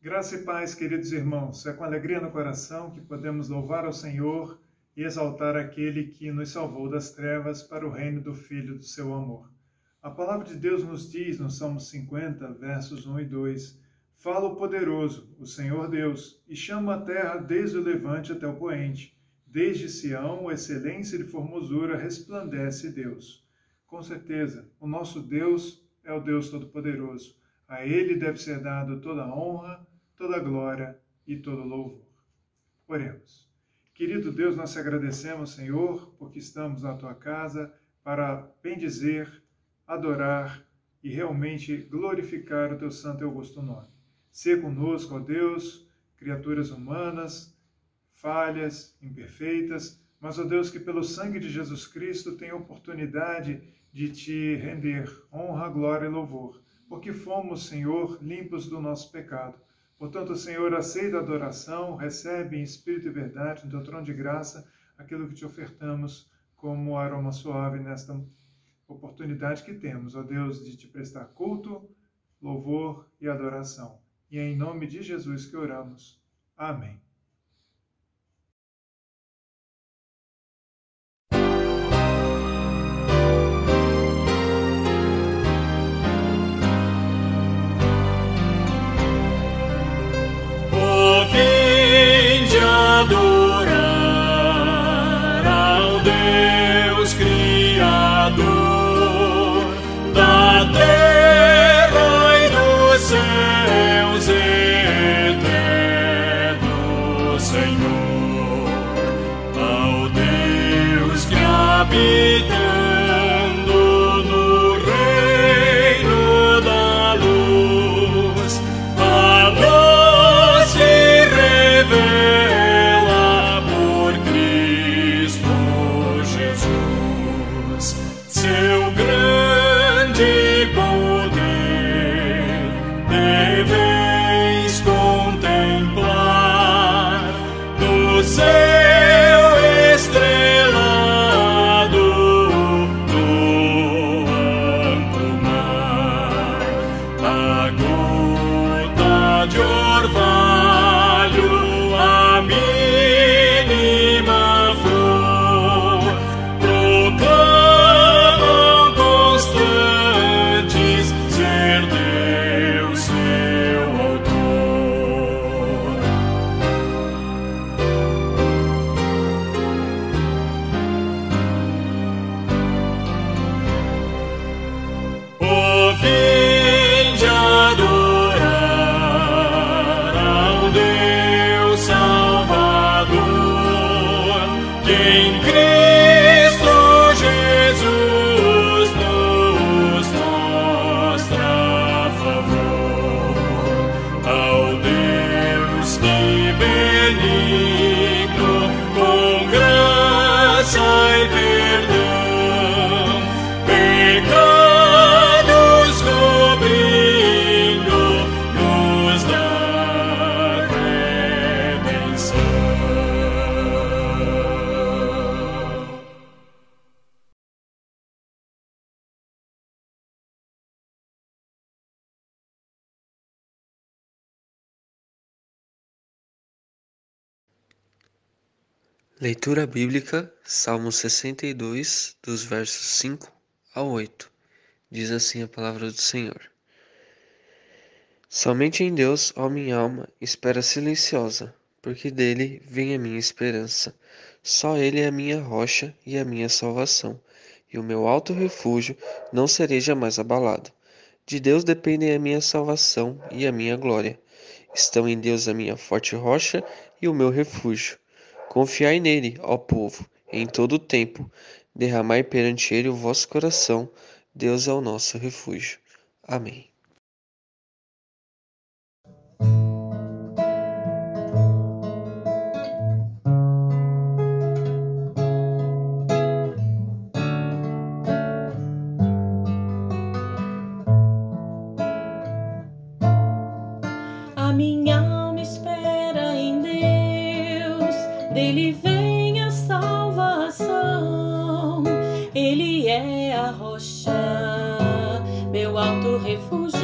Graça e paz, queridos irmãos. É com alegria no coração que podemos louvar ao Senhor e exaltar aquele que nos salvou das trevas para o reino do Filho do seu amor. A palavra de Deus nos diz no Salmo 50, versos 1 e 2, Fala o poderoso, o Senhor Deus, e chama a terra desde o levante até o poente. Desde Sião, excelência e formosura, resplandece Deus. Com certeza, o nosso Deus é o Deus Todo-Poderoso. A Ele deve ser dado toda a honra, toda a glória e todo o louvor. Oremos. Querido Deus, nós te agradecemos, Senhor, porque estamos na Tua casa para bendizer, adorar e realmente glorificar o Teu santo e augusto nome. Sê conosco, ó Deus, criaturas humanas, falhas, imperfeitas, mas, ó Deus, que pelo sangue de Jesus Cristo tenha oportunidade de Te render honra, glória e louvor, porque fomos, Senhor, limpos do nosso pecado. Portanto, Senhor, aceita a adoração, recebe em espírito e verdade, no Teu trono de graça, aquilo que Te ofertamos como aroma suave nesta oportunidade que temos, ó Deus, de Te prestar culto, louvor e adoração. E é em nome de Jesus que oramos. Amém. Habitando no reino da luz, a luz se revela por Cristo Jesus. Seu grande poder deveis contemplar no céu. Leitura bíblica, Salmo 62, dos versos 5 a 8. Diz assim a palavra do Senhor. Somente em Deus, ó minha alma, espera silenciosa, porque dele vem a minha esperança. Só ele é a minha rocha e a minha salvação, e o meu alto refúgio, não serei jamais abalado. De Deus dependem a minha salvação e a minha glória. Estão em Deus a minha forte rocha e o meu refúgio. Confiai nele, ó povo, em todo o tempo. Derramai perante ele o vosso coração. Deus é o nosso refúgio. Amém. A minha alma espera em Deus, dele vem a salvação. Ele é a rocha, meu alto refúgio.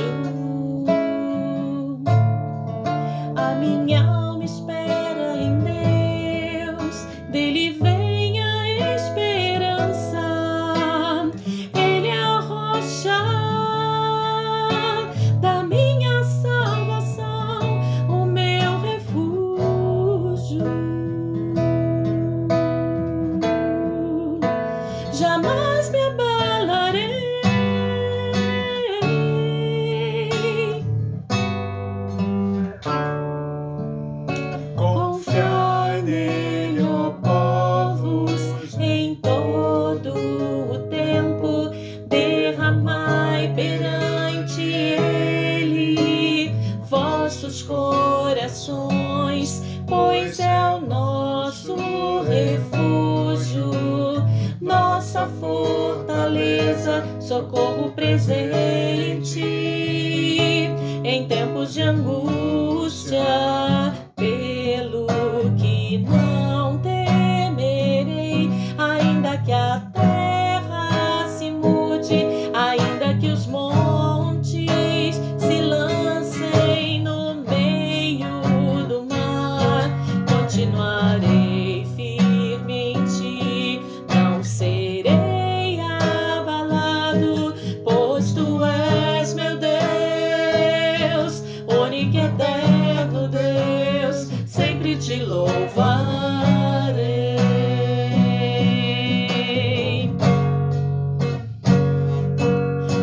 jamais me abalarei. Confiai nele, ó povos, em todo o tempo, derramai perante ele vossos corações, pois é o nosso refúgio, nossa fortaleza, socorro presente em tempos de angústia. Pelo que não temerei, ainda que a terra se mude, ainda que os montes se lancem no meio do mar, continuarei firme em ti, não serei abalado, pois tu és meu Deus, único e eterno Deus, sempre te louvarei.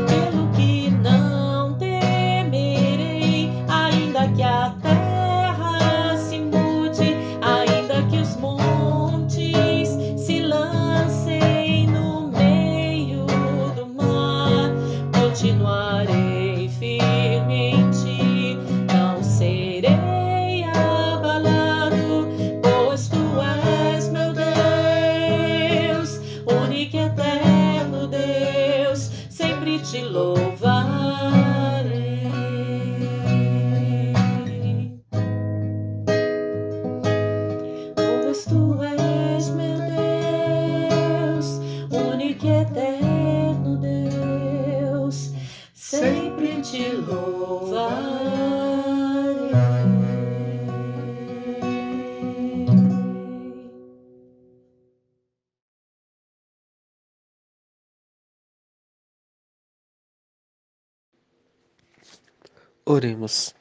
Pelo que não temerei, ainda que a terra se mude, ainda que os montes se lancem no meio do mar, continuarei firme em ti, não serei abalado, pois tu és meu Deus, único e eterno Deus, sempre te louvarei. Pois tu és meu Deus, único e eterno Deus, sempre te louvarei. Oremos.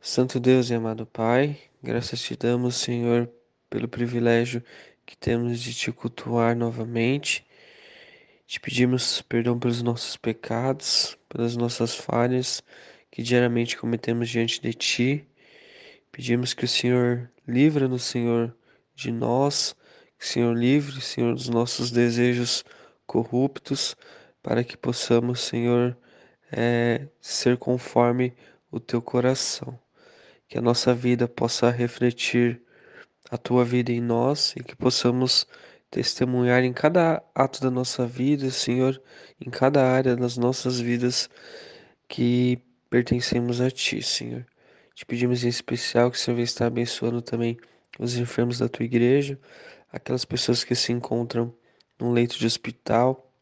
Santo Deus e amado Pai, graças te damos, Senhor, pelo privilégio que temos de te cultuar novamente. Te pedimos perdão pelos nossos pecados, pelas nossas falhas que diariamente cometemos diante de ti. Pedimos que o Senhor livra-nos, Senhor, de nós, que o Senhor livre, Senhor, dos nossos desejos corruptos, para que possamos, Senhor, ser conforme o teu coração. Que a nossa vida possa refletir a tua vida em nós e que possamos testemunhar em cada ato da nossa vida, Senhor, em cada área das nossas vidas que pertencemos a ti, Senhor. Te pedimos em especial que o Senhor venha estar abençoando também os enfermos da tua igreja, aquelas pessoas que se encontram num leito de hospital.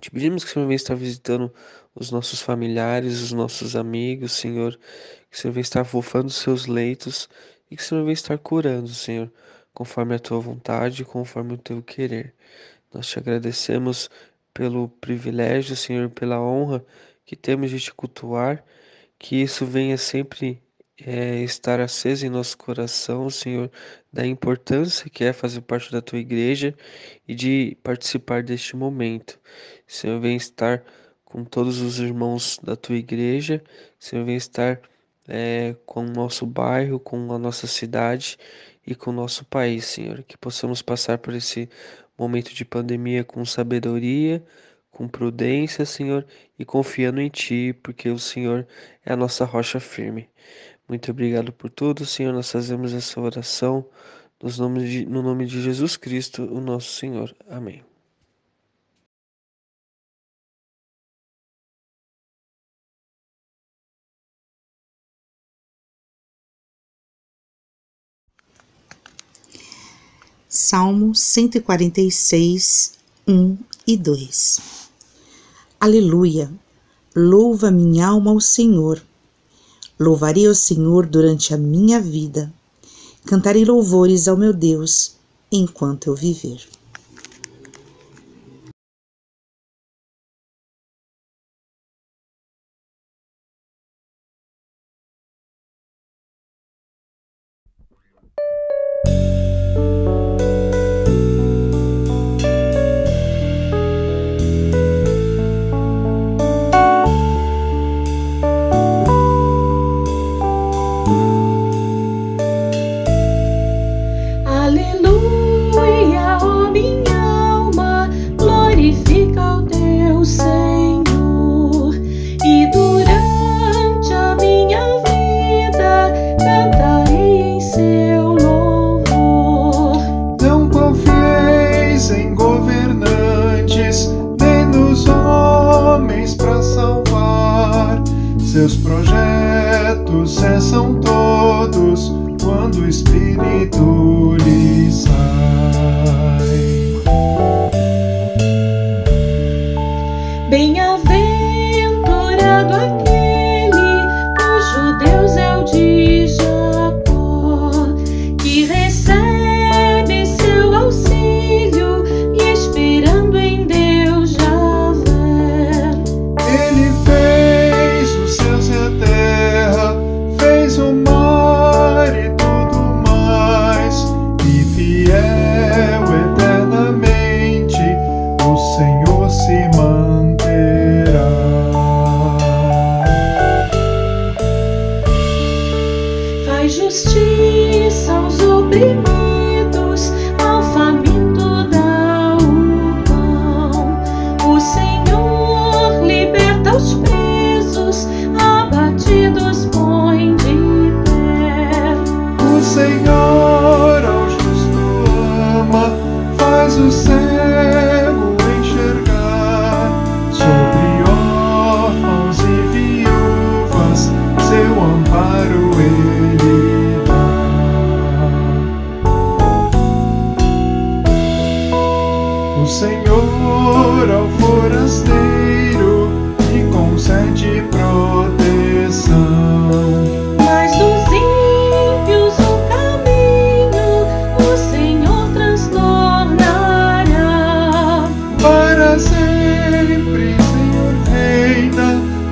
Te pedimos que o Senhor venha estar visitando os nossos familiares, os nossos amigos, Senhor. Que o Senhor venha estar fofando os seus leitos e que o Senhor venha estar curando, Senhor, conforme a tua vontade, conforme o teu querer. Nós te agradecemos pelo privilégio, Senhor, pela honra que temos de te cultuar. Que isso venha sempre estar aceso em nosso coração, Senhor, da importância que é fazer parte da tua igreja e de participar deste momento. Senhor, venha estar com todos os irmãos da tua igreja, Senhor, venha estar com o nosso bairro, com a nossa cidade e com o nosso país, Senhor, que possamos passar por esse momento de pandemia com sabedoria, com prudência, Senhor, e confiando em Ti, porque o Senhor é a nossa rocha firme. Muito obrigado por tudo, Senhor. Nós fazemos essa oração no nome de Jesus Cristo, o nosso Senhor. Amém. Salmo 146, 1 e 2. Aleluia! Louva minha alma ao Senhor. Louvarei ao Senhor durante a minha vida. Cantarei louvores ao meu Deus enquanto eu viver. cego enxergar, sobre órfãos e viúvas, seu amparo ele dá. O Senhor ao forasteiro lhe concede proteção. Mas dos ímpios o caminho o Senhor transtornará. Para sempre, Senhor, reina,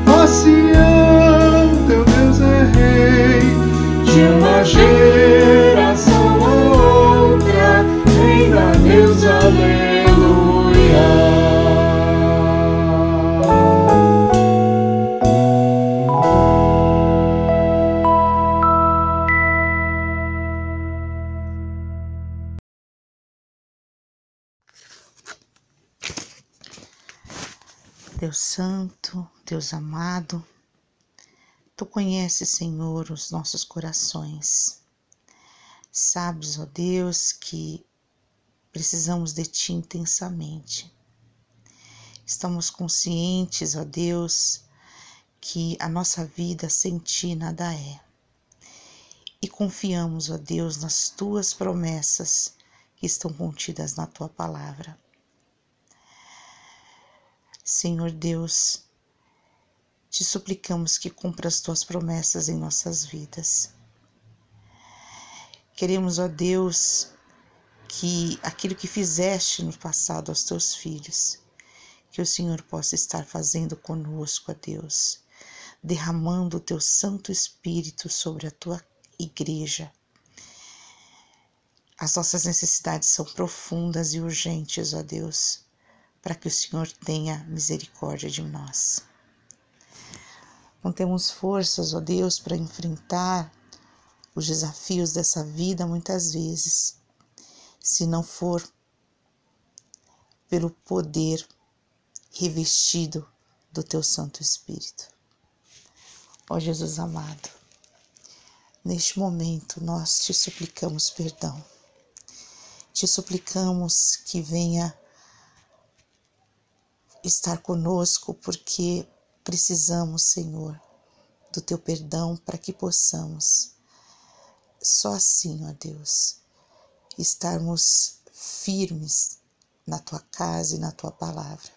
ó Sião, teu Deus é rei. De uma geração a outra, reina Deus, aleluia. Deus Santo, Deus amado, Tu conheces, Senhor, os nossos corações. Sabes, ó Deus, que precisamos de Ti intensamente. Estamos conscientes, ó Deus, que a nossa vida sem Ti nada é. E confiamos, ó Deus, nas Tuas promessas que estão contidas na Tua palavra. Senhor Deus, Te suplicamos que cumpra as Tuas promessas em nossas vidas. Queremos, ó Deus, que aquilo que fizeste no passado aos Teus filhos, que o Senhor possa estar fazendo conosco, ó Deus, derramando o Teu Santo Espírito sobre a Tua igreja. As nossas necessidades são profundas e urgentes, ó Deus, para que o Senhor tenha misericórdia de nós. Não temos forças, ó Deus, para enfrentar os desafios dessa vida muitas vezes, se não for pelo poder revestido do Teu Santo Espírito. Ó Jesus amado, neste momento nós Te suplicamos perdão. Te suplicamos que venha estar conosco, porque precisamos, Senhor, do Teu perdão para que possamos, só assim, ó Deus, estarmos firmes na Tua casa e na Tua palavra.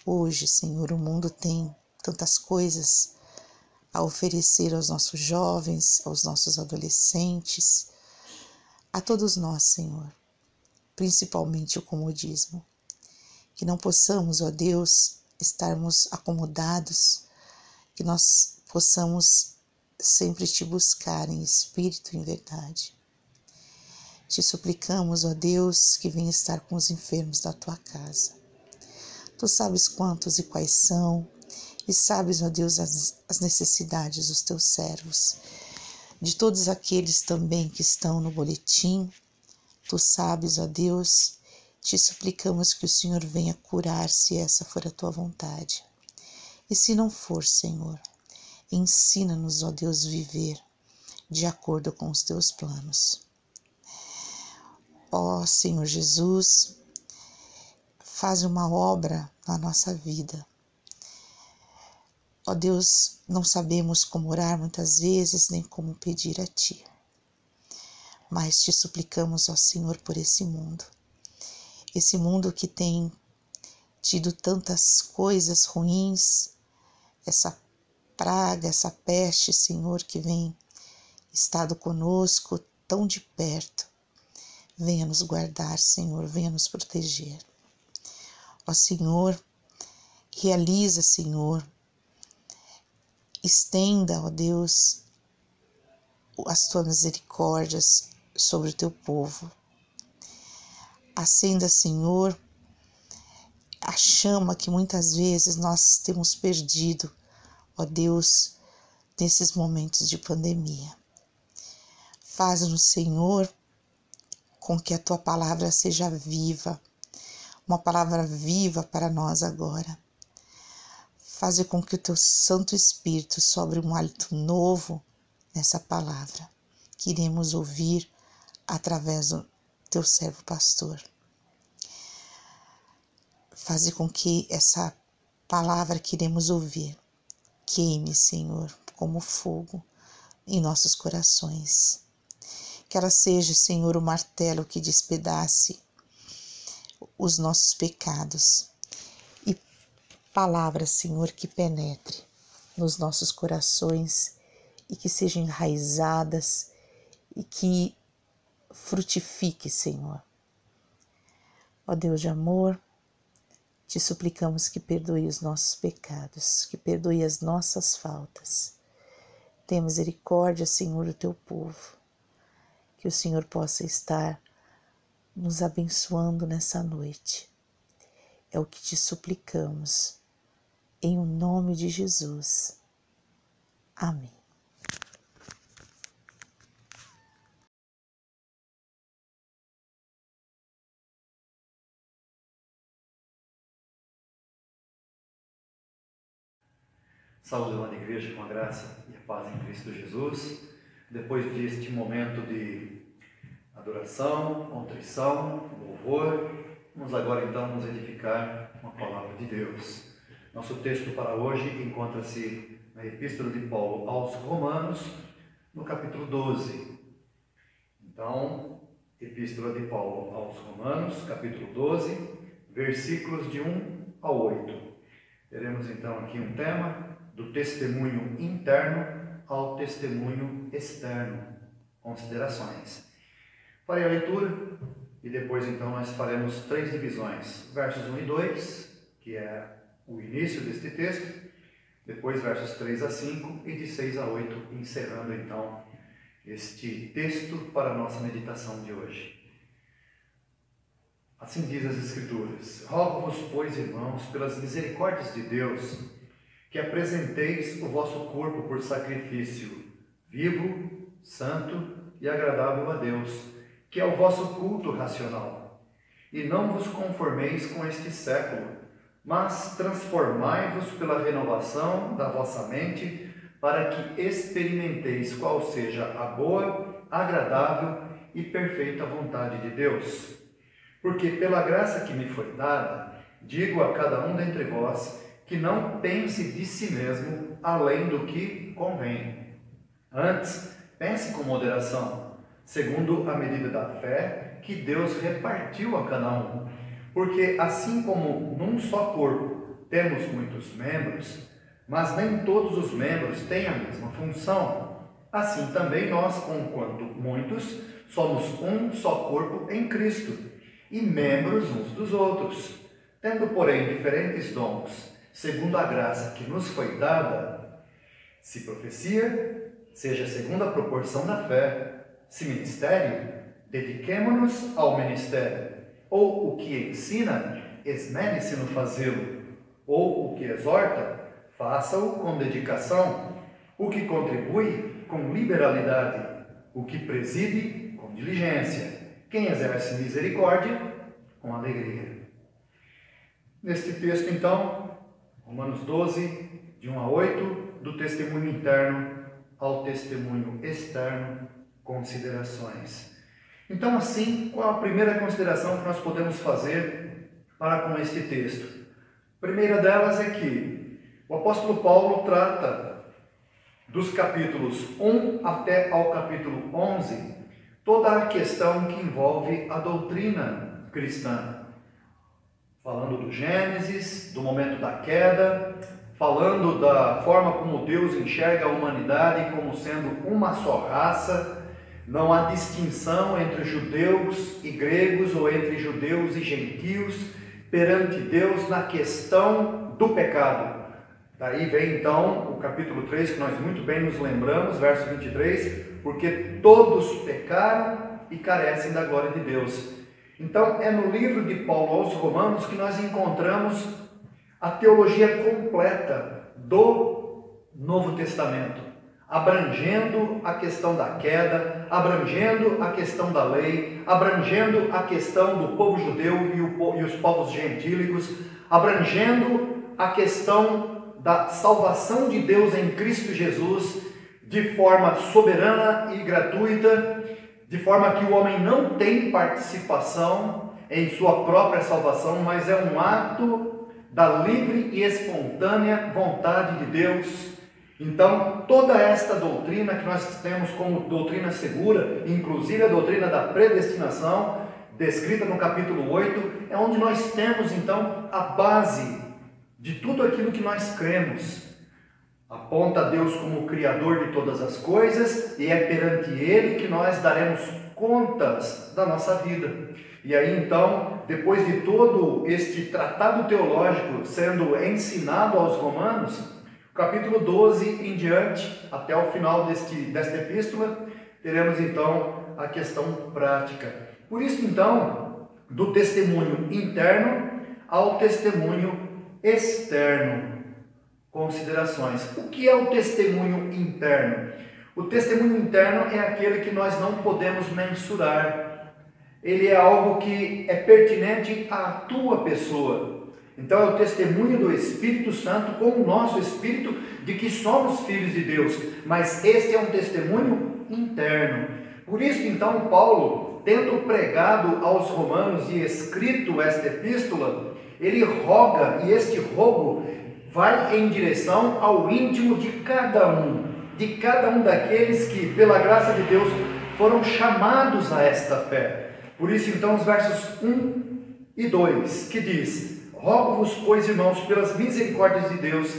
Hoje, Senhor, o mundo tem tantas coisas a oferecer aos nossos jovens, aos nossos adolescentes, a todos nós, Senhor, principalmente o comodismo. Que não possamos, ó Deus, estarmos acomodados, que nós possamos sempre Te buscar em espírito e em verdade. Te suplicamos, ó Deus, que venha estar com os enfermos da Tua casa. Tu sabes quantos e quais são, e sabes, ó Deus, as necessidades dos Teus servos, de todos aqueles também que estão no boletim. Tu sabes, ó Deus, Te suplicamos que o Senhor venha curar, se essa for a Tua vontade. E se não for, Senhor, ensina-nos, ó Deus, viver de acordo com os Teus planos. Ó Senhor Jesus, faz uma obra na nossa vida. Ó Deus, não sabemos como orar muitas vezes, nem como pedir a Ti. Mas Te suplicamos, ó Senhor, por esse mundo que tem tido tantas coisas ruins, essa praga, essa peste, Senhor, que vem estado conosco tão de perto. Venha nos guardar, Senhor, venha nos proteger. Ó Senhor, realiza, Senhor, estenda, ó Deus, as Tuas misericórdias sobre o Teu povo. Acenda, Senhor, a chama que muitas vezes nós temos perdido, ó Deus, nesses momentos de pandemia. Faz-nos, Senhor, com que a Tua palavra seja viva, uma palavra viva para nós agora. Faze com que o Teu Santo Espírito sobre um hálito novo nessa palavra que iremos ouvir através do Teu servo pastor. Faze com que essa palavra que iremos ouvir queime, Senhor, como fogo em nossos corações. Que ela seja, Senhor, o martelo que despedace os nossos pecados e palavra, Senhor, que penetre nos nossos corações e que sejam enraizadas e que frutifique, Senhor. Ó Deus de amor, te suplicamos que perdoe os nossos pecados, que perdoe as nossas faltas. Tenha misericórdia, Senhor, do teu povo. Que o Senhor possa estar nos abençoando nessa noite. É o que te suplicamos, em o nome de Jesus. Amém. Saúde, amada igreja, com a graça e a paz em Cristo Jesus. Depois deste momento de adoração, contrição, louvor, vamos agora então nos edificar com a palavra de Deus. Nosso texto para hoje encontra-se na Epístola de Paulo aos Romanos, no capítulo 12. Então, Epístola de Paulo aos Romanos, capítulo 12, versículos de 1 ao 8. Teremos então aqui um tema do testemunho interno ao testemunho externo. Considerações. Farei a leitura e depois então nós faremos 3 divisões. Versos 1 e 2, que é o início deste texto, depois versos 3 a 5 e de 6 a 8, encerrando então este texto para a nossa meditação de hoje. Assim diz as Escrituras: Rogo-vos, pois, irmãos, pelas misericórdias de Deus, que apresenteis o vosso corpo por sacrifício vivo, santo e agradável a Deus, que é o vosso culto racional. E não vos conformeis com este século, mas transformai-vos pela renovação da vossa mente, para que experimenteis qual seja a boa, agradável e perfeita vontade de Deus. Porque pela graça que me foi dada, digo a cada um dentre vós, que não pense de si mesmo além do que convém. Antes, pense com moderação, segundo a medida da fé que Deus repartiu a cada um. Porque assim como num só corpo temos muitos membros, mas nem todos os membros têm a mesma função, assim também nós, conquanto muitos, somos um só corpo em Cristo, e membros uns dos outros, tendo, porém, diferentes dons, segundo a graça que nos foi dada. Se profecia, seja segundo a proporção da fé. Se ministério, dediquemo-nos ao ministério. Ou o que ensina, esmere-se no fazê-lo. Ou o que exorta, faça-o com dedicação. O que contribui, com liberalidade. O que preside, com diligência. Quem exerce misericórdia, com alegria. Neste texto, então, Romanos 12, de 1 a 8, do testemunho interno ao testemunho externo, considerações. Então, assim, qual a primeira consideração que nós podemos fazer para com este texto? A primeira delas é que o apóstolo Paulo trata dos capítulos 1 até ao capítulo 11, toda a questão que envolve a doutrina cristã. Falando do Gênesis, do momento da queda, falando da forma como Deus enxerga a humanidade como sendo uma só raça, não há distinção entre judeus e gregos ou entre judeus e gentios perante Deus na questão do pecado. Daí vem então o capítulo 3, que nós muito bem nos lembramos, verso 23, porque todos pecaram e carecem da glória de Deus. Então é no livro de Paulo aos Romanos que nós encontramos a teologia completa do Novo Testamento, abrangendo a questão da queda, abrangendo a questão da lei, abrangendo a questão do povo judeu e os povos gentílicos, abrangendo a questão da salvação de Deus em Cristo Jesus de forma soberana e gratuita, de forma que o homem não tem participação, em sua própria salvação, mas é um ato da livre e espontânea vontade de Deus. Então, toda esta doutrina que nós temos como doutrina segura, inclusive a doutrina da predestinação, descrita no capítulo 8, é onde nós temos então a base de tudo aquilo que nós cremos. Aponta a Deus como o Criador de todas as coisas, e é perante Ele que nós daremos contas da nossa vida. E aí então, depois de todo este tratado teológico sendo ensinado aos romanos, capítulo 12 em diante, até o final desta epístola, teremos então a questão prática. Por isso então, do testemunho interno ao testemunho externo. Considerações. O que é o testemunho interno? O testemunho interno é aquele que nós não podemos mensurar. Ele é algo que é pertinente à tua pessoa. Então é o testemunho do Espírito Santo com o nosso espírito de que somos filhos de Deus. Mas este é um testemunho interno. Por isso então Paulo, tendo pregado aos romanos e escrito esta epístola, ele roga, e este rogo vai em direção ao íntimo de cada um daqueles que, pela graça de Deus, foram chamados a esta fé. Por isso, então, os versos 1 e 2, que diz: rogo-vos, pois, irmãos, pelas misericórdias de Deus,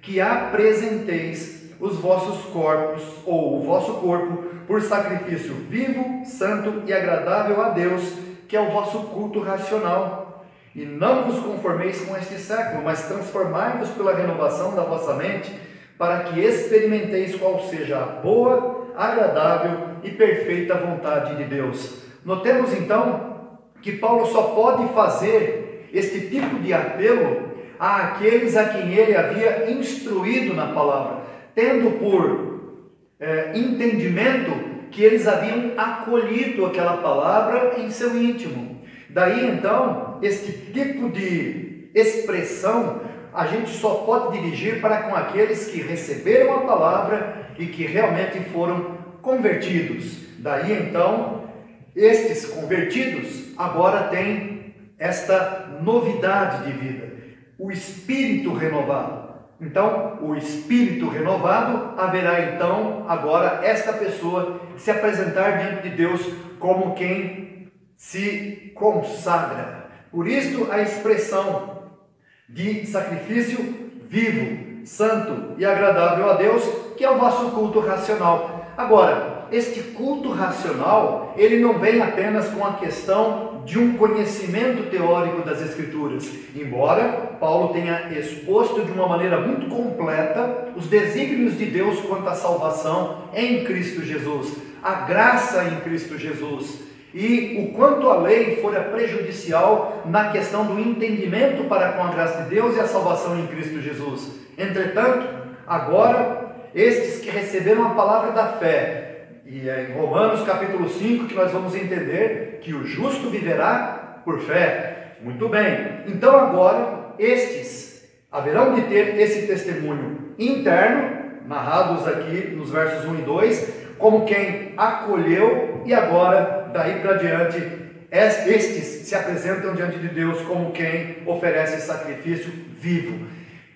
que apresenteis os vossos corpos, ou o vosso corpo, por sacrifício vivo, santo e agradável a Deus, que é o vosso culto racional. E não vos conformeis com este século, mas transformai-vos pela renovação da vossa mente, para que experimenteis qual seja a boa, agradável e perfeita vontade de Deus. Notemos então que Paulo só pode fazer este tipo de apelo àqueles a quem ele havia instruído na palavra, tendo por entendimento que eles haviam acolhido aquela palavra em seu íntimo. Daí então, este tipo de expressão a gente só pode dirigir para com aqueles que receberam a palavra e que realmente foram convertidos. Daí então, estes convertidos agora têm esta novidade de vida, o Espírito renovado. Então, o Espírito renovado haverá então agora esta pessoa se apresentar diante de Deus como quem se consagra. Por isso a expressão de sacrifício vivo, santo e agradável a Deus, que é o vosso culto racional. Agora, este culto racional, ele não vem apenas com a questão de um conhecimento teórico das Escrituras, embora Paulo tenha exposto de uma maneira muito completa os desígnios de Deus quanto à salvação em Cristo Jesus, a graça em Cristo Jesus, e o quanto a lei fora prejudicial na questão do entendimento para com a graça de Deus e a salvação em Cristo Jesus. Entretanto, agora, estes que receberam a palavra da fé, e é em Romanos capítulo 5 que nós vamos entender que o justo viverá por fé. Muito bem, então agora, estes haverão de ter esse testemunho interno, narrados aqui nos versos 1 e 2, como quem acolheu, e agora, daí para diante, estes se apresentam diante de Deus como quem oferece sacrifício vivo.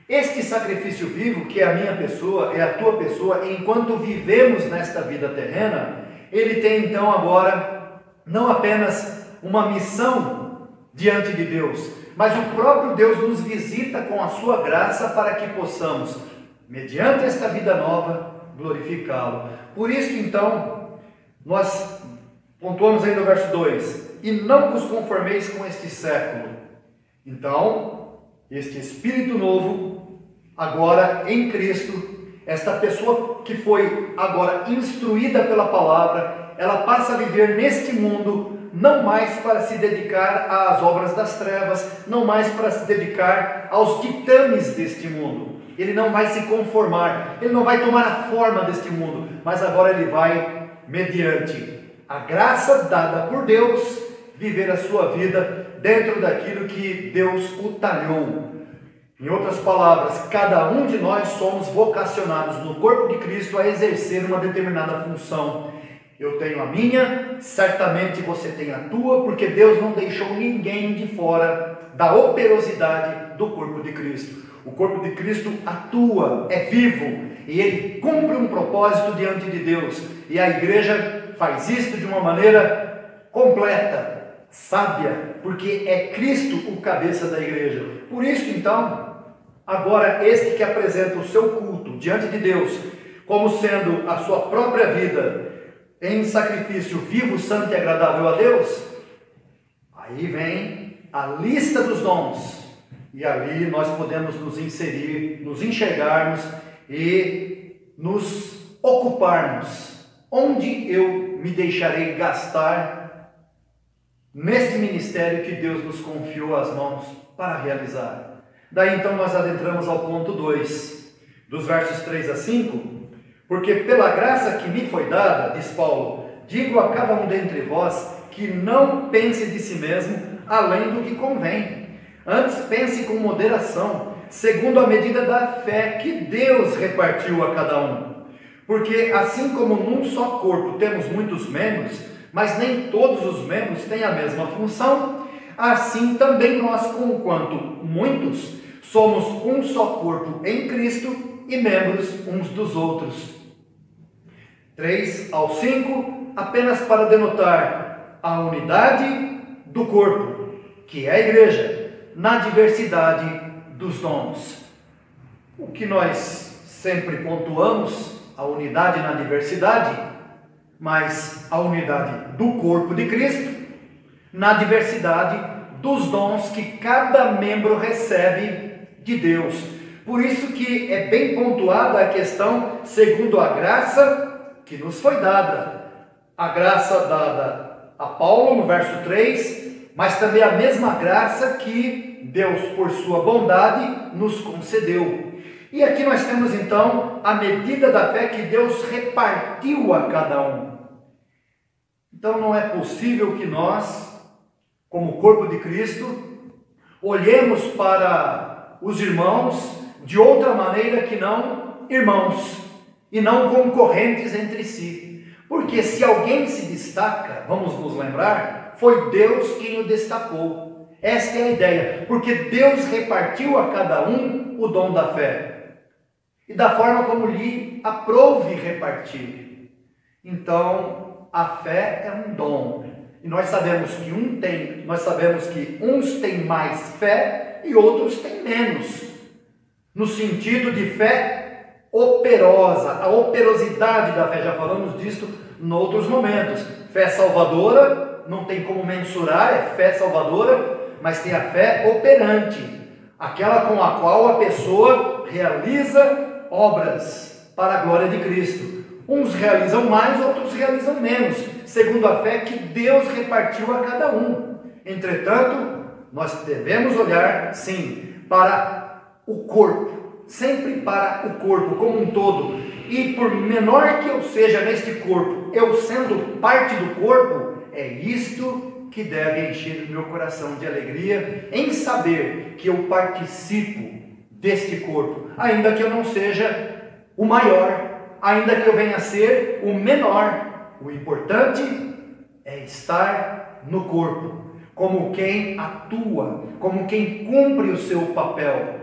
Este sacrifício vivo, que é a minha pessoa, é a tua pessoa, enquanto vivemos nesta vida terrena, ele tem então agora, não apenas uma missão diante de Deus, mas o próprio Deus nos visita com a sua graça para que possamos, mediante esta vida nova, glorificá-lo. Por isso, então, nós pontuamos aí no verso 2: e não vos conformeis com este século. Então, este Espírito novo, agora em Cristo, esta pessoa que foi agora instruída pela palavra, ela passa a viver neste mundo, não mais para se dedicar às obras das trevas, não mais para se dedicar aos ditames deste mundo. Ele não vai se conformar, ele não vai tomar a forma deste mundo, mas agora ele vai, mediante a graça dada por Deus, viver a sua vida dentro daquilo que Deus o talhou. Em outras palavras, cada um de nós somos vocacionados no corpo de Cristo a exercer uma determinada função. Eu tenho a minha, certamente você tem a tua, porque Deus não deixou ninguém de fora da operosidade do corpo de Cristo. O corpo de Cristo atua, é vivo, e ele cumpre um propósito diante de Deus. E a igreja faz isto de uma maneira completa, sábia, porque é Cristo o cabeça da igreja. Por isso, então, agora este que apresenta o seu culto diante de Deus, como sendo a sua própria vida em sacrifício vivo, santo e agradável a Deus, aí vem a lista dos dons, e ali nós podemos nos inserir, nos enxergarmos e nos ocuparmos. Onde eu me deixarei gastar neste ministério que Deus nos confiou às mãos para realizar? Daí então nós adentramos ao ponto 2, dos versos 3 a 5, porque pela graça que me foi dada, diz Paulo, digo a cada um dentre vós que não pense de si mesmo além do que convém. Antes pense com moderação, segundo a medida da fé que Deus repartiu a cada um. Porque assim como num só corpo temos muitos membros, mas nem todos os membros têm a mesma função, assim também nós, conquanto muitos, somos um só corpo em Cristo e membros uns dos outros. 3 ao 5, apenas para denotar a unidade do corpo, que é a igreja, na diversidade dos dons. O que nós sempre pontuamos, a unidade na diversidade, mas a unidade do corpo de Cristo, na diversidade dos dons que cada membro recebe de Deus. Por isso que é bem pontuada a questão segundo a graça que nos foi dada. A graça dada a Paulo no verso 3, mas também a mesma graça que Deus, por sua bondade, nos concedeu. E aqui nós temos então a medida da fé que Deus repartiu a cada um. Então não é possível que nós, como corpo de Cristo, olhemos para os irmãos de outra maneira que não irmãos e não concorrentes entre si. Porque se alguém se destaca, vamos nos lembrar, foi Deus quem o destacou. Esta é a ideia, porque Deus repartiu a cada um o dom da fé, e da forma como lhe aprouve repartir. Então, a fé é um dom, e nós sabemos que uns têm mais fé e outros têm menos, no sentido de fé operosa, a operosidade da fé, já falamos disso em outros momentos. Fé salvadora, não tem como mensurar, é fé salvadora, mas tem a fé operante, aquela com a qual a pessoa realiza obras para a glória de Cristo. Uns realizam mais, outros realizam menos, segundo a fé que Deus repartiu a cada um. Entretanto, nós devemos olhar, sim, para o corpo, sempre para o corpo como um todo, e por menor que eu seja neste corpo, eu sendo parte do corpo, é isto que deve encher o meu coração de alegria, em saber que eu participo deste corpo, ainda que eu não seja o maior, ainda que eu venha a ser o menor. O importante é estar no corpo, como quem atua, como quem cumpre o seu papel,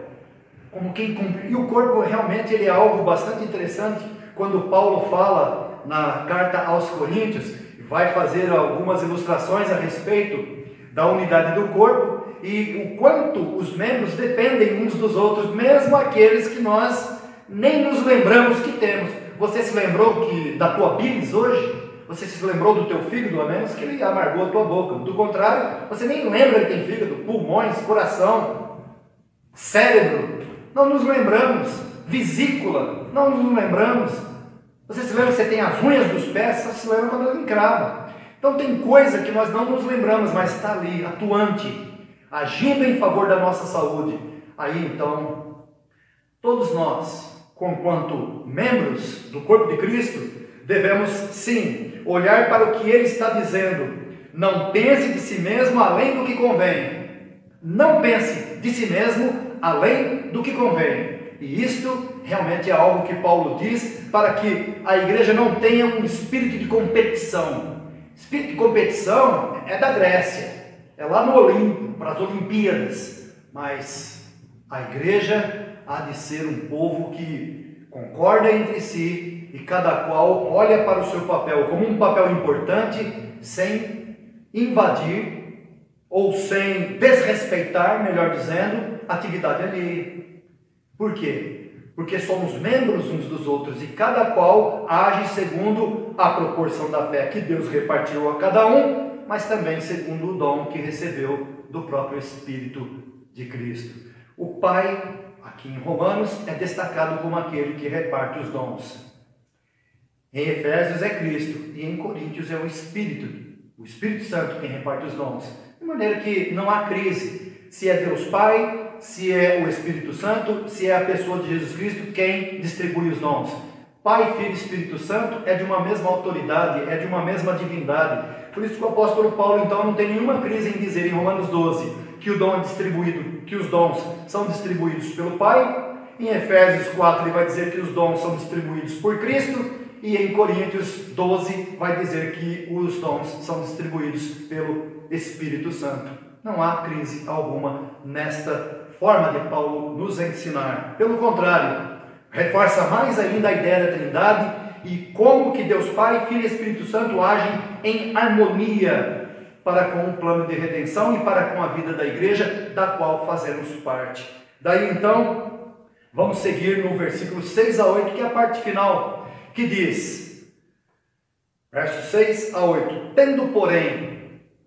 como quem cumpre. E o corpo realmente ele é algo bastante interessante. Quando Paulo fala na carta aos Coríntios, vai fazer algumas ilustrações a respeito da unidade do corpo e o quanto os membros dependem uns dos outros, mesmo aqueles que nós nem nos lembramos que temos. Você se lembrou da tua bilis hoje? Você se lembrou do teu fígado, a menos que ele amargou a tua boca. Do contrário, você nem lembra que tem fígado, pulmões, coração, cérebro. Não nos lembramos. Vesícula, não nos lembramos. Você se lembra que você tem as unhas dos pés, você se lembra quando ela encrava. Então tem coisa que nós não nos lembramos, mas está ali, atuante, agindo em favor da nossa saúde. Aí então, todos nós, conquanto membros do corpo de Cristo, devemos sim olhar para o que ele está dizendo. Não pense de si mesmo além do que convém. Não pense de si mesmo além do que convém. E isto realmente é algo que Paulo diz para que a igreja não tenha um espírito de competição. Espírito de competição é da Grécia, é lá no Olimpo, para as Olimpíadas. Mas a igreja há de ser um povo que concorda entre si e cada qual olha para o seu papel como um papel importante, sem invadir ou sem desrespeitar, melhor dizendo, a atividade alheia. Por quê? Porque somos membros uns dos outros e cada qual age segundo a proporção da fé que Deus repartiu a cada um, mas também segundo o dom que recebeu do próprio Espírito de Cristo. O Pai, aqui em Romanos, é destacado como aquele que reparte os dons. Em Efésios é Cristo e em Coríntios é o Espírito Santo quem reparte os dons. De maneira que não há crise se é Deus Pai, se é o Espírito Santo, se é a pessoa de Jesus Cristo quem distribui os dons. Pai, Filho e Espírito Santo é de uma mesma autoridade, é de uma mesma divindade. Por isso que o apóstolo Paulo então não tem nenhuma crise em dizer em Romanos 12 que o dom é distribuído, que os dons são distribuídos pelo Pai. Em Efésios 4 ele vai dizer que os dons são distribuídos por Cristo. E em Coríntios 12 vai dizer que os dons são distribuídos pelo Espírito Santo. Não há crise alguma nesta forma de Paulo nos ensinar. Pelo contrário, reforça mais ainda a ideia da Trindade e como que Deus Pai, Filho e Espírito Santo agem em harmonia para com o plano de redenção e para com a vida da igreja, da qual fazemos parte. Daí então, vamos seguir no versículo 6 a 8, que é a parte final, que diz, versos 6 a 8, tendo, porém,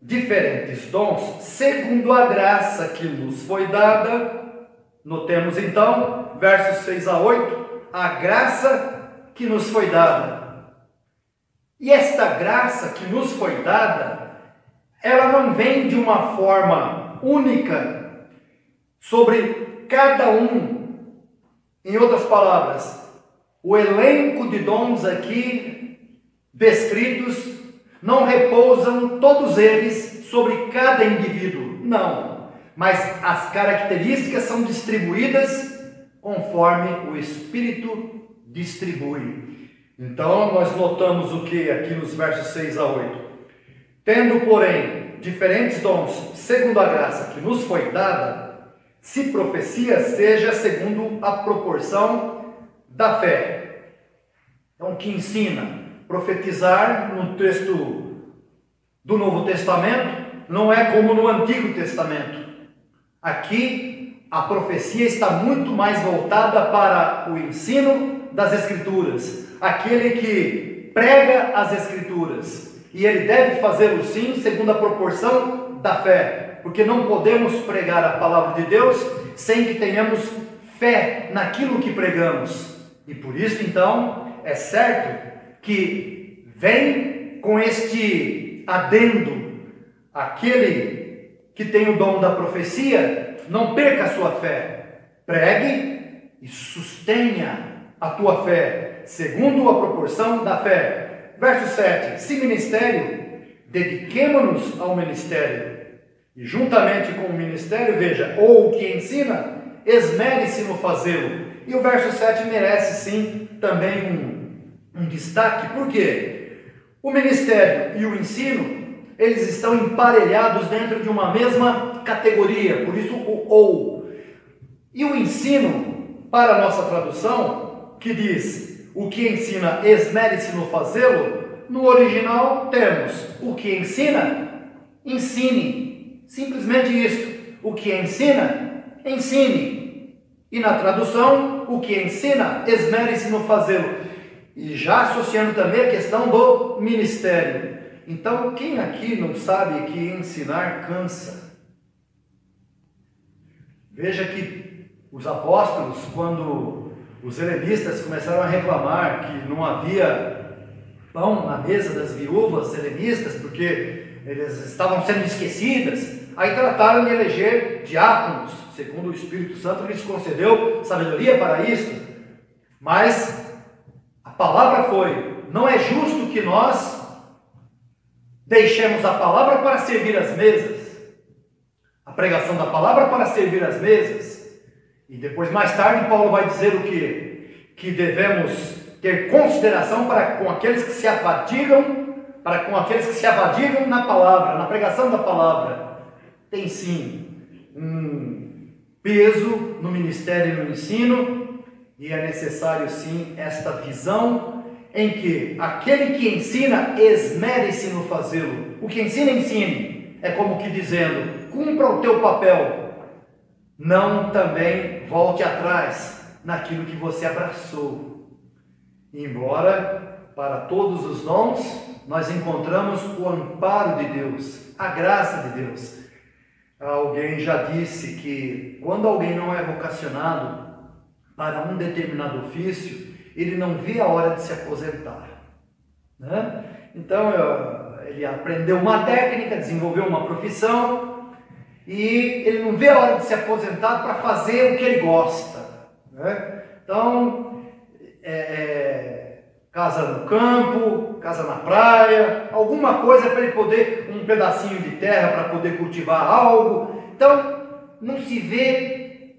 diferentes dons, segundo a graça que nos foi dada, notemos então, versos 6 a 8, a graça que nos foi dada. E esta graça que nos foi dada, ela não vem de uma forma única sobre cada um. Em outras palavras, o elenco de dons aqui descritos não repousam todos eles sobre cada indivíduo, não. Mas as características são distribuídas conforme o Espírito distribui. Então, nós notamos o que aqui nos versos 6 a 8? Tendo, porém, diferentes dons, segundo a graça que nos foi dada, se profecia seja segundo a proporção da fé. Então, que ensina? Profetizar no texto do Novo Testamento não é como no Antigo Testamento. Aqui, a profecia está muito mais voltada para o ensino das Escrituras. Aquele que prega as Escrituras. E ele deve fazê-lo sim, segundo a proporção da fé. Porque não podemos pregar a palavra de Deus sem que tenhamos fé naquilo que pregamos. E por isso, então, é certo que vem com este adendo, aquele que tem o dom da profecia, não perca a sua fé, pregue e sustenha a tua fé, segundo a proporção da fé. Verso 7, se ministério, dediquemo-nos ao ministério, e juntamente com o ministério, veja, ou o que ensina, esmere-se no fazê-lo. E o verso 7 merece sim também um destaque, por quê? O ministério e o ensino, eles estão emparelhados dentro de uma mesma categoria, por isso o ou. E o ensino, para a nossa tradução, que diz, o que ensina, esmere-se no fazê-lo, no original temos, o que ensina, ensine, simplesmente isto, o que ensina, ensine. E na tradução, o que ensina, esmere-se no fazê-lo. E já associando também a questão do ministério. Então, quem aqui não sabe que ensinar cansa? Veja que os apóstolos, quando os helenistas começaram a reclamar que não havia pão na mesa das viúvas helenistas, porque eles estavam sendo esquecidas, aí trataram de eleger diáconos, segundo o Espírito Santo lhes concedeu sabedoria para isso. Mas a palavra foi, não é justo que nós deixemos a palavra para servir as mesas, a pregação da palavra para servir as mesas. E depois, mais tarde, Paulo vai dizer o quê? Que devemos ter consideração para com aqueles que se afadigam, na palavra, na pregação da palavra. Tem sim um peso no ministério e no ensino, e é necessário sim esta visão em que aquele que ensina esmere-se no fazê-lo. O que ensina, ensine. É como que dizendo, cumpra o teu papel. Não também volte atrás naquilo que você abraçou. Embora para todos os dons nós encontramos o amparo de Deus, a graça de Deus. Alguém já disse que quando alguém não é vocacionado para um determinado ofício, ele não vê a hora de se aposentar, né? Então ele aprendeu uma técnica, desenvolveu uma profissão e ele não vê a hora de se aposentar para fazer o que ele gosta, né? Então casa no campo, casa na praia, alguma coisa para ele poder, um pedacinho de terra para poder cultivar algo. Então não se vê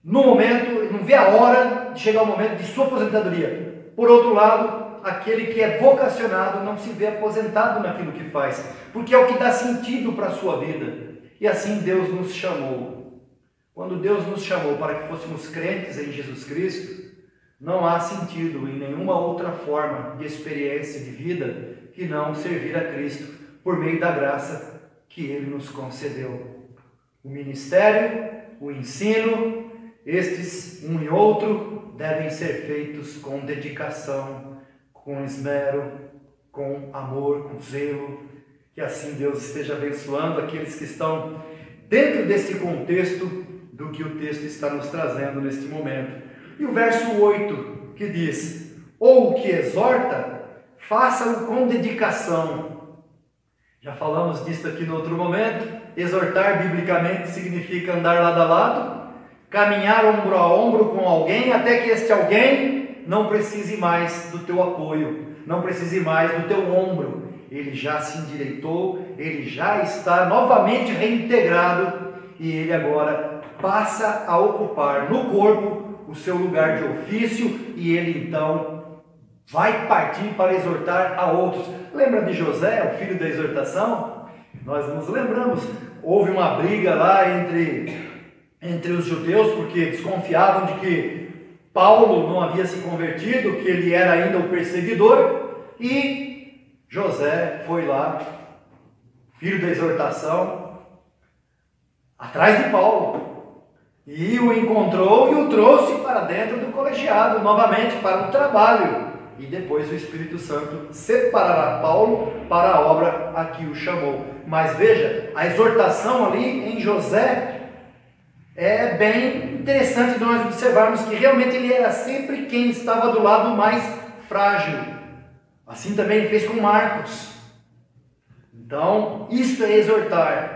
no momento, não vê a hora de chegar o momento de sua aposentadoria. Por outro lado, aquele que é vocacionado não se vê aposentado naquilo que faz, porque é o que dá sentido para a sua vida. E assim Deus nos chamou. Quando Deus nos chamou para que fôssemos crentes em Jesus Cristo, não há sentido em nenhuma outra forma de experiência de vida que não servir a Cristo por meio da graça que Ele nos concedeu. O ministério, o ensino, estes, um e outro, devem ser feitos com dedicação, com esmero, com amor, com zelo. Que assim Deus esteja abençoando aqueles que estão dentro desse contexto do que o texto está nos trazendo neste momento. E o verso 8 que diz, ou o que exorta, faça-o com dedicação. Já falamos disso aqui no outro momento. Exortar biblicamente significa andar lado a lado, caminhar ombro a ombro com alguém, até que este alguém não precise mais do teu apoio, não precise mais do teu ombro. Ele já se endireitou, ele já está novamente reintegrado e ele agora passa a ocupar no corpo o seu lugar de ofício e ele então vai partir para exortar a outros. Lembra de José, o filho da exortação? Nós nos lembramos, houve uma briga lá entre os judeus porque desconfiavam de que Paulo não havia se convertido, que ele era ainda o perseguidor, e José foi lá, filho da exortação, atrás de Paulo. E o encontrou e o trouxe para dentro do colegiado, novamente para o trabalho. E depois o Espírito Santo separará Paulo para a obra a que o chamou. Mas veja, a exortação ali em José é bem interessante nós observarmos que realmente ele era sempre quem estava do lado mais frágil. Assim também ele fez com Marcos. Então, isto é exortar.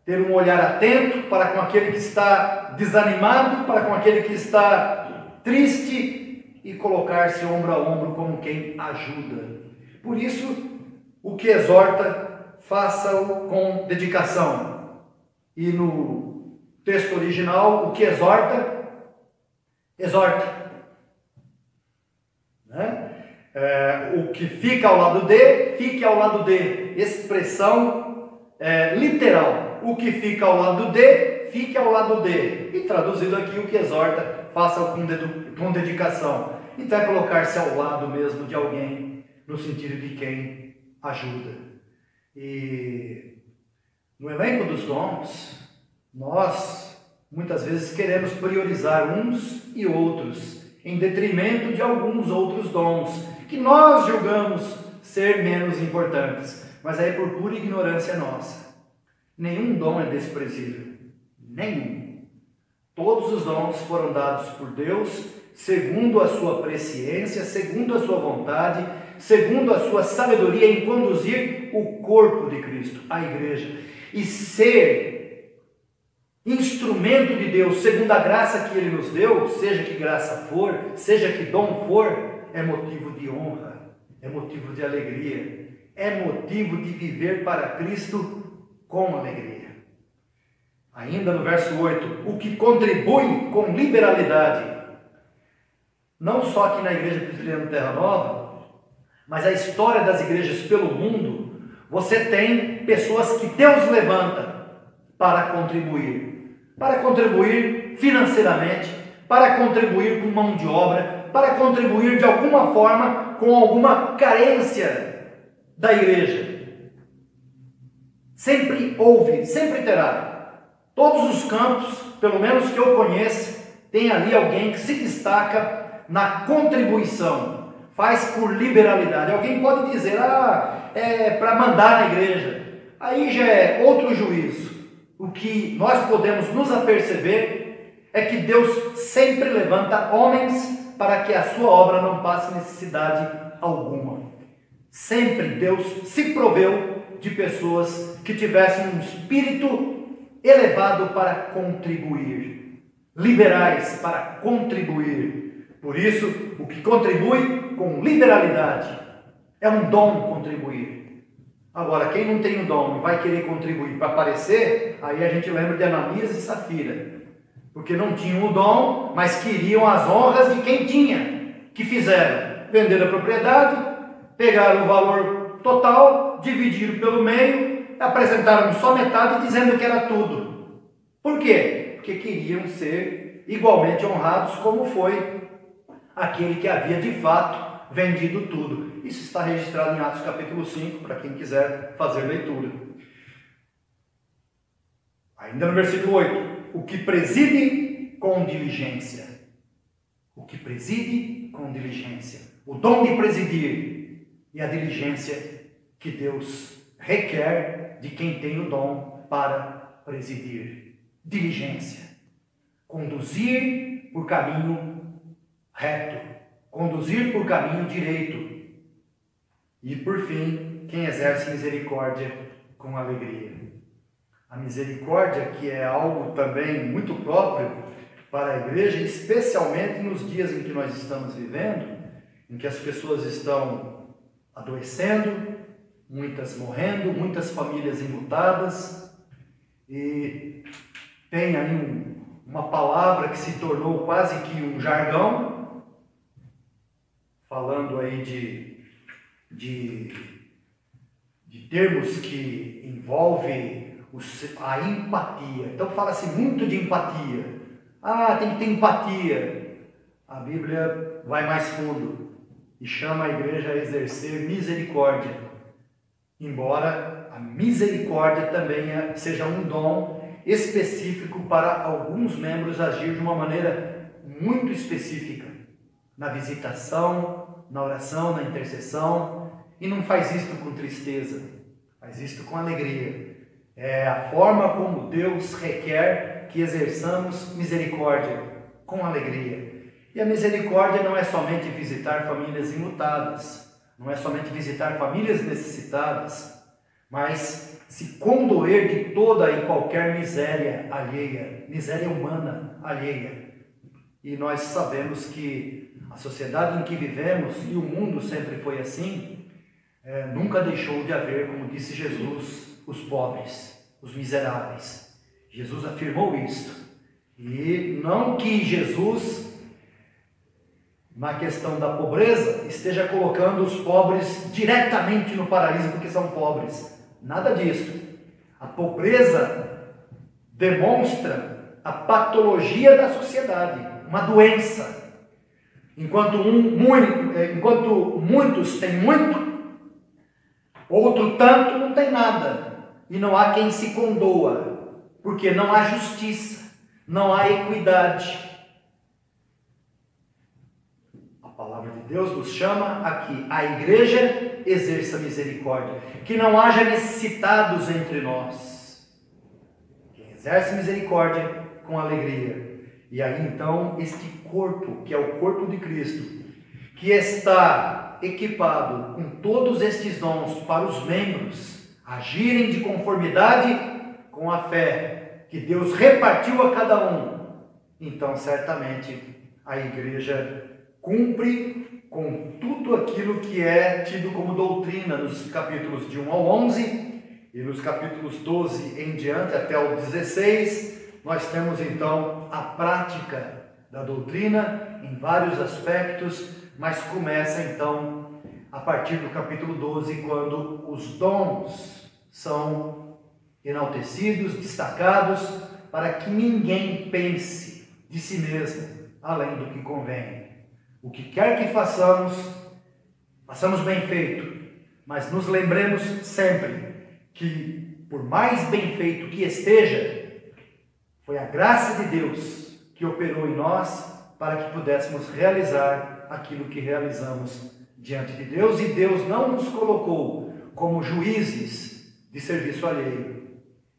Ter um olhar atento para com aquele que está desanimado, para com aquele que está triste e colocar-se ombro a ombro como quem ajuda. Por isso, o que exorta, faça-o com dedicação. E no texto original, o que exorta, exorta. Né? O que fica ao lado de, fique ao lado de. Expressão literal. O que fica ao lado de, fique ao lado de. E traduzido aqui, o que exorta, faça-o com dedicação. Então é colocar-se ao lado mesmo de alguém, no sentido de quem ajuda. E no elenco dos dons, nós muitas vezes queremos priorizar uns e outros, em detrimento de alguns outros dons, que nós julgamos ser menos importantes. Mas é por pura ignorância nossa. Nenhum dom é desprezível, nenhum. Todos os dons foram dados por Deus, segundo a sua presciência, segundo a sua vontade, segundo a sua sabedoria em conduzir o corpo de Cristo, a igreja. E ser instrumento de Deus, segundo a graça que Ele nos deu, seja que graça for, seja que dom for, é motivo de honra, é motivo de alegria, é motivo de viver para Cristo com alegria. Ainda no verso 8, o que contribui com liberalidade, não só aqui na Igreja Presbiteriana Terra Nova, mas a história das igrejas pelo mundo, você tem pessoas que Deus levanta para contribuir financeiramente, para contribuir com mão de obra, para contribuir de alguma forma com alguma carência da igreja. Sempre houve, sempre terá. Todos os campos, pelo menos que eu conheço, tem ali alguém que se destaca na contribuição, faz por liberalidade. Alguém pode dizer, é para mandar na igreja. Aí já é outro juízo. O que nós podemos nos aperceber é que Deus sempre levanta homens para que a sua obra não passe necessidade alguma. Sempre Deus se proveu de pessoas que tivessem um espírito elevado para contribuir, liberais para contribuir. Por isso, o que contribui com liberalidade é um dom contribuir. Agora, quem não tem um dom e vai querer contribuir para aparecer, aí a gente lembra de Ananias e Safira, porque não tinham o dom, mas queriam as honras de quem tinha. Que fizeram? Venderam a propriedade, pegaram o valor total, dividiram pelo meio, apresentaram só metade dizendo que era tudo. Por quê? Porque queriam ser igualmente honrados como foi aquele que havia de fato vendido tudo. Isso está registrado em Atos capítulo 5, para quem quiser fazer leitura. Ainda no versículo 8, o que preside com diligência. O que preside com diligência. O dom de presidir e a diligência que Deus requer de quem tem o dom para presidir. Diligência. Conduzir por caminho reto. Conduzir por caminho direito. E por fim, quem exerce misericórdia com alegria. A misericórdia, que é algo também muito próprio para a igreja, especialmente nos dias em que nós estamos vivendo, em que as pessoas estão adoecendo, muitas morrendo, muitas famílias enlutadas, e tem aí uma palavra que se tornou quase que um jargão, falando aí de termos que envolvem a empatia. Então fala-se muito de empatia. Tem que ter empatia. A Bíblia vai mais fundo e chama a igreja a exercer misericórdia. Embora a misericórdia também seja um dom específico para alguns membros agir de uma maneira muito específica. Na visitação, na oração, na intercessão. E não faz isto com tristeza, faz isto com alegria. É a forma como Deus requer que exerçamos misericórdia, com alegria. E a misericórdia não é somente visitar famílias enlutadas, não é somente visitar famílias necessitadas, mas se condoer de toda e qualquer miséria alheia, miséria humana alheia. E nós sabemos que a sociedade em que vivemos, e o mundo sempre foi assim, nunca deixou de haver, como disse Jesus, os pobres, os miseráveis. Jesus afirmou isto. E não que Jesus, na questão da pobreza, esteja colocando os pobres diretamente no paraíso porque são pobres. Nada disso. A pobreza demonstra a patologia da sociedade, uma doença. Enquanto muitos têm muito, outro tanto não tem nada. E não há quem se condoa, porque não há justiça, não há equidade. A palavra de Deus nos chama aqui, a igreja exerça misericórdia, que não haja necessitados entre nós. Quem exerce misericórdia com alegria. E aí então, este corpo, que é o corpo de Cristo, que está equipado com todos estes dons para os membros agirem de conformidade com a fé que Deus repartiu a cada um, então certamente a igreja cumpre com tudo aquilo que é tido como doutrina nos capítulos de 1 ao 11 E nos capítulos 12 em diante, até o 16, nós temos então a prática da doutrina em vários aspectos, mas começa então a partir do capítulo 12, quando os dons são enaltecidos, destacados, para que ninguém pense de si mesmo além do que convém. O que quer que façamos, façamos bem feito, mas nos lembremos sempre que, por mais bem feito que esteja, foi a graça de Deus que operou em nós para que pudéssemos realizar aquilo que realizamos diante de Deus, e Deus não nos colocou como juízes de serviço alheio.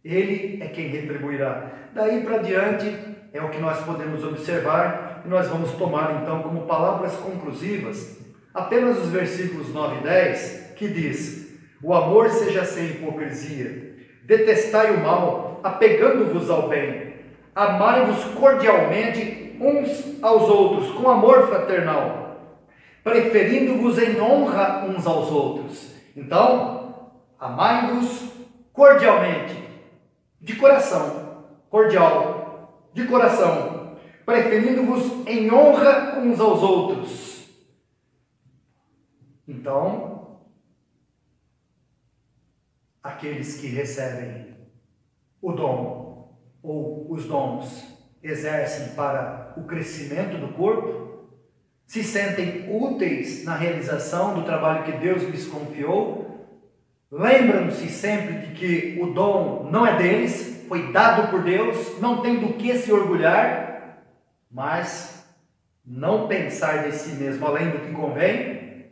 Ele é quem retribuirá. Daí para diante é o que nós podemos observar, e nós vamos tomar então como palavras conclusivas apenas os versículos 9 e 10, que diz: o amor seja sem hipocrisia, detestai o mal, apegando-vos ao bem, amai-vos cordialmente uns aos outros, com amor fraternal, preferindo-vos em honra uns aos outros. Então, amai-vos cordialmente, de coração, cordial, de coração, preferindo-vos em honra uns aos outros. Então, aqueles que recebem o dom ou os dons exercem para o crescimento do corpo, se sentem úteis na realização do trabalho que Deus lhes confiou, lembram-se sempre de que o dom não é deles, foi dado por Deus, não tem do que se orgulhar, mas não pensar de si mesmo além do que convém,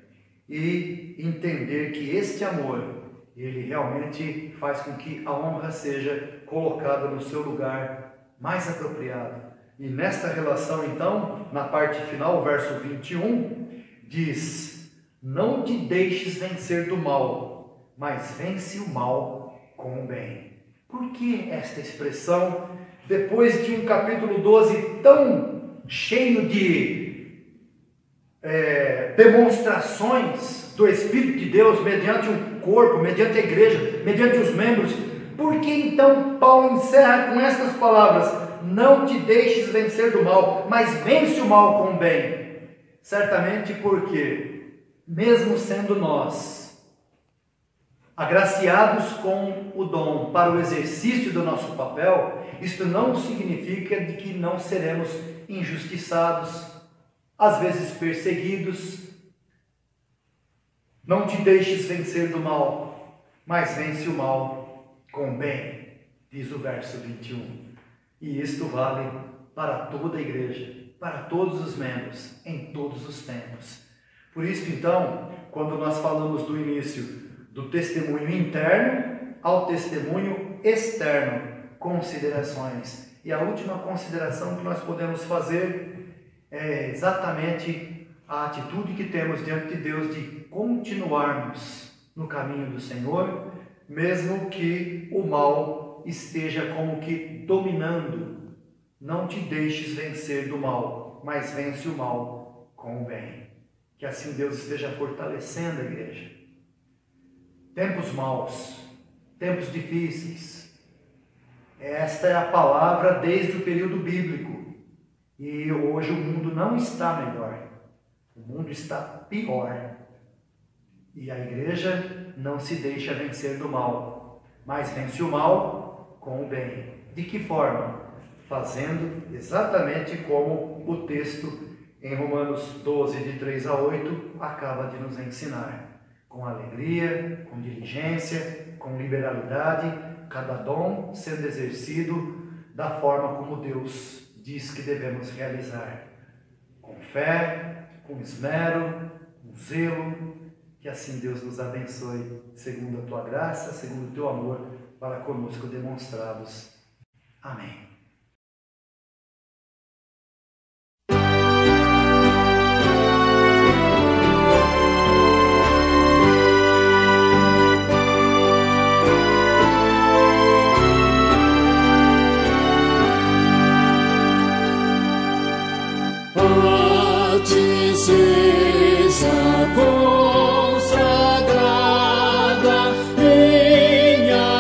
e entender que este amor, ele realmente faz com que a honra seja colocada no seu lugar mais apropriado. E nesta relação, então, na parte final, o verso 21, diz: não te deixes vencer do mal, mas vence o mal com o bem. Por que esta expressão, depois de um capítulo 12 tão cheio de demonstrações do Espírito de Deus mediante o corpo, mediante a igreja, mediante os membros? Por que então Paulo encerra com estas palavras: não te deixes vencer do mal, mas vence o mal com o bem? Certamente porque, mesmo sendo nós agraciados com o dom para o exercício do nosso papel, isto não significa de que não seremos injustiçados, às vezes perseguidos. Não te deixes vencer do mal, mas vence o mal com o bem, diz o verso 21. E isto vale para toda a igreja, para todos os membros, em todos os tempos. Por isso, então, quando nós falamos do início do testemunho interno ao testemunho externo, considerações. E a última consideração que nós podemos fazer é exatamente a atitude que temos diante de Deus de continuarmos no caminho do Senhor, mesmo que o mal esteja como que dominando. Não te deixes vencer do mal, mas vence o mal com o bem. Que assim Deus esteja fortalecendo a igreja. Tempos maus, tempos difíceis. Esta é a palavra desde o período bíblico. E hoje o mundo não está melhor. O mundo está pior. E a igreja não se deixa vencer do mal, mas vence o mal com o bem. De que forma? Fazendo exatamente como o texto em Romanos 12, de 3 a 8, acaba de nos ensinar. Com alegria, com diligência, com liberalidade, cada dom sendo exercido da forma como Deus diz que devemos realizar. Com fé, com esmero, com zelo, que assim Deus nos abençoe, segundo a tua graça, segundo o teu amor, para conosco demonstrados. Amém. Seja consagrada minha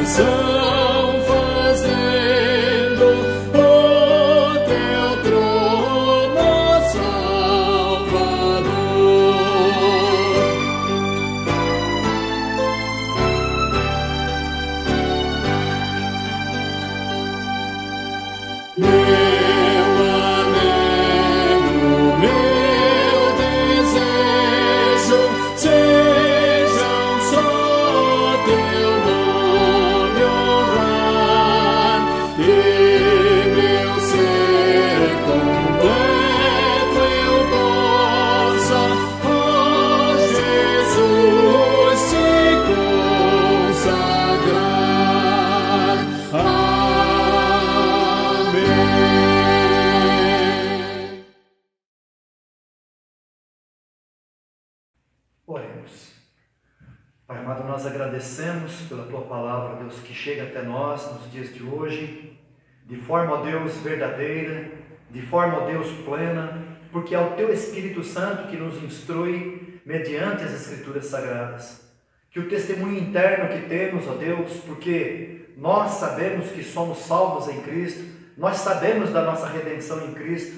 canção fazendo o teu trono, Salvador. Meu anelo, meu desejo, sejam só teu nome honrar, e meu ser completo eu possa, ó Jesus, te consagrar. Amém. Oremos. Pai amado, nós agradecemos pela Tua palavra, Deus, que chega até nós nos dias de hoje, de forma, ó Deus, verdadeira, de forma, ó Deus, plena, porque é o Teu Espírito Santo que nos instrui mediante as Escrituras Sagradas. Que o testemunho interno que temos, ó Deus, porque nós sabemos que somos salvos em Cristo, nós sabemos da nossa redenção em Cristo,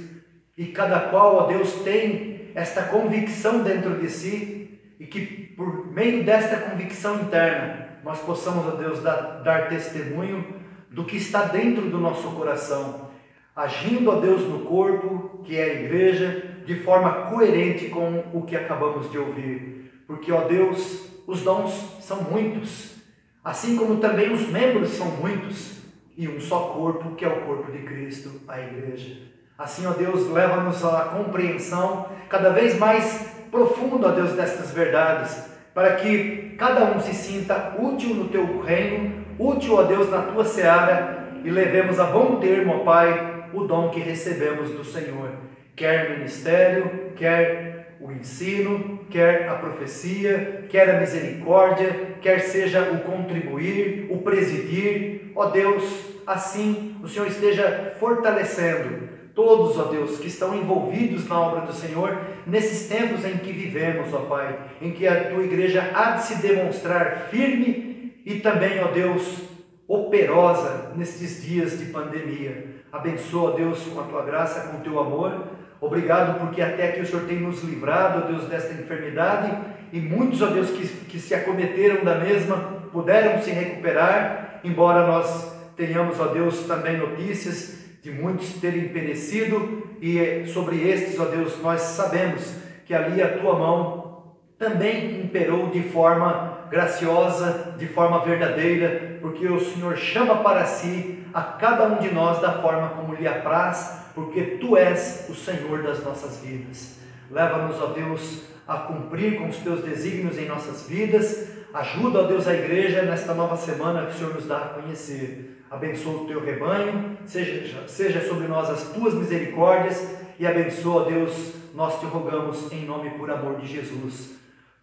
e cada qual, ó Deus, tem esta convicção dentro de si, e que por meio desta convicção interna, nós possamos, ó Deus, dar testemunho do que está dentro do nosso coração, agindo, ó Deus, no corpo, que é a igreja, de forma coerente com o que acabamos de ouvir. Porque, ó Deus, os dons são muitos, assim como também os membros são muitos, e um só corpo, que é o corpo de Cristo, a igreja. Assim, ó Deus, leva-nos à compreensão cada vez mais profunda, ó Deus, destas verdades, para que cada um se sinta útil no Teu reino, útil, ó Deus, na Tua seara, e levemos a bom termo, ó Pai, o dom que recebemos do Senhor, quer ministério, quer o ensino, quer a profecia, quer a misericórdia, quer seja o contribuir, o presidir. Ó Deus, assim o Senhor esteja fortalecendo todos, ó Deus, que estão envolvidos na obra do Senhor, nesses tempos em que vivemos, ó Pai, em que a Tua igreja há de se demonstrar firme e também, ó Deus, operosa nestes dias de pandemia. Abençoa, ó Deus, com a Tua graça, com o Teu amor. Obrigado porque até aqui o Senhor tem nos livrado, ó Deus, desta enfermidade, e muitos, ó Deus, que se acometeram da mesma, puderam se recuperar, embora nós tenhamos, ó Deus, também notícias de muitos terem perecido, e sobre estes, ó Deus, nós sabemos que ali a Tua mão também imperou de forma graciosa, de forma verdadeira, porque o Senhor chama para si a cada um de nós da forma como lhe apraz, porque Tu és o Senhor das nossas vidas. Leva-nos, ó Deus, a cumprir com os Teus desígnios em nossas vidas. Ajuda, ó Deus, a igreja nesta nova semana que o Senhor nos dá a conhecer. Abençoa o Teu rebanho, seja sobre nós as Tuas misericórdias, e abençoa, ó Deus, nós Te rogamos em nome e por amor de Jesus,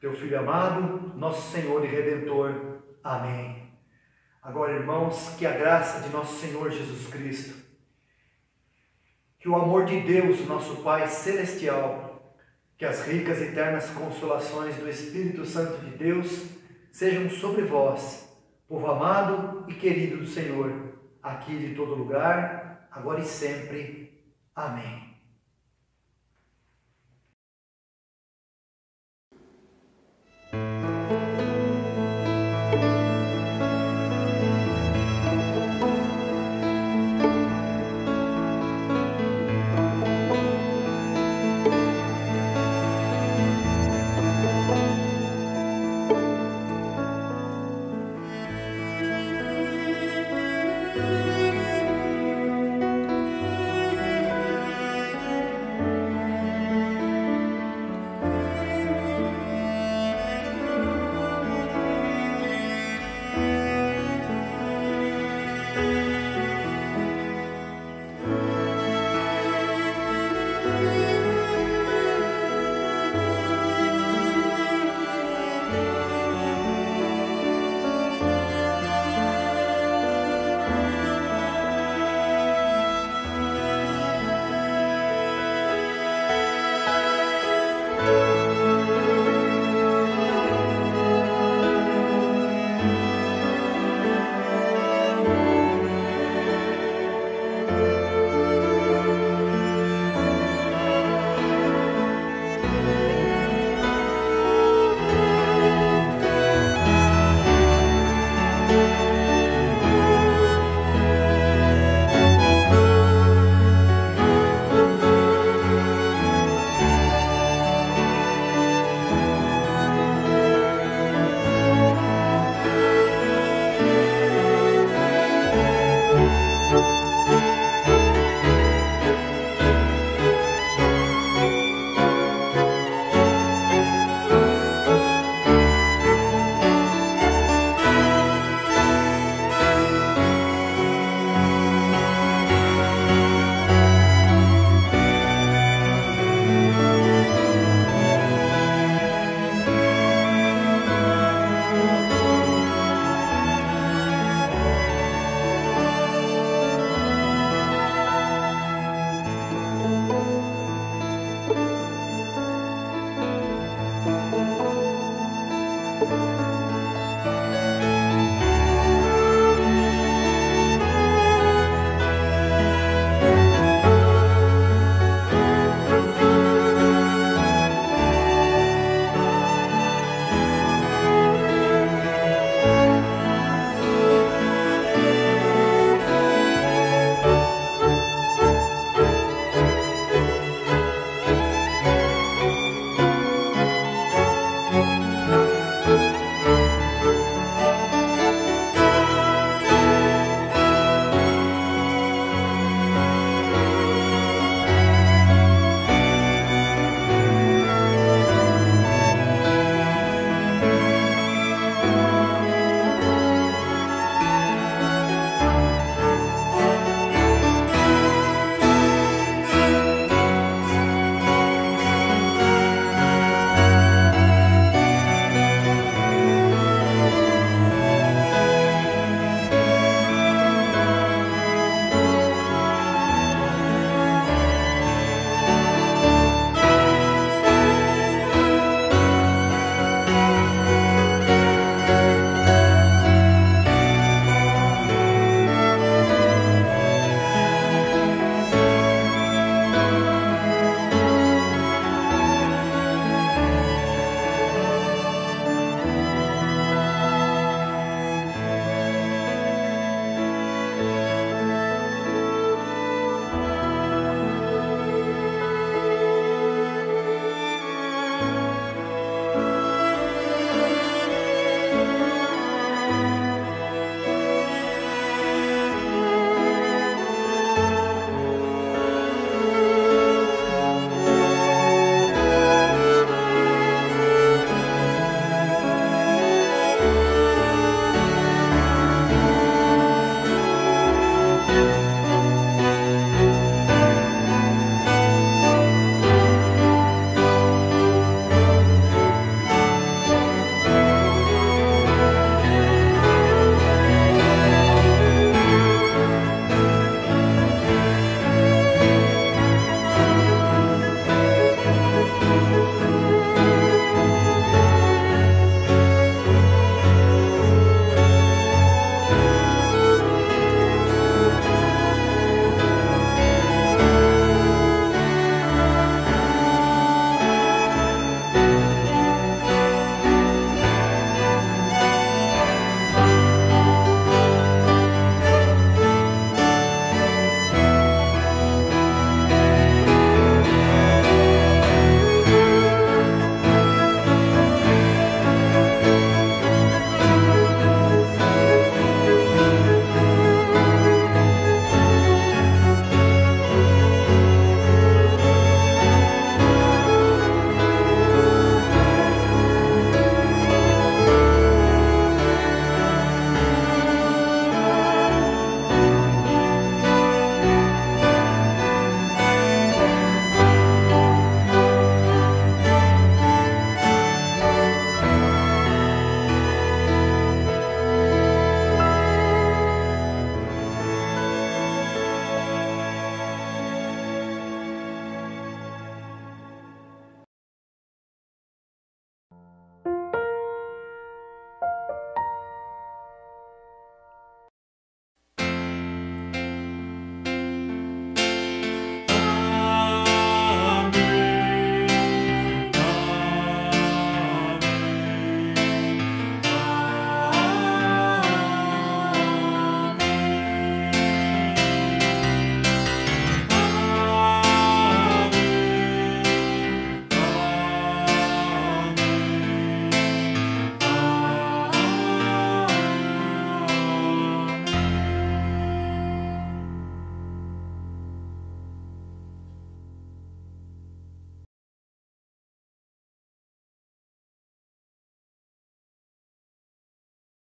Teu Filho amado, nosso Senhor e Redentor. Amém. Agora, irmãos, que a graça de nosso Senhor Jesus Cristo, que o amor de Deus, nosso Pai Celestial, que as ricas e eternas consolações do Espírito Santo de Deus sejam sobre vós, povo amado e querido do Senhor, aqui de todo lugar, agora e sempre. Amém.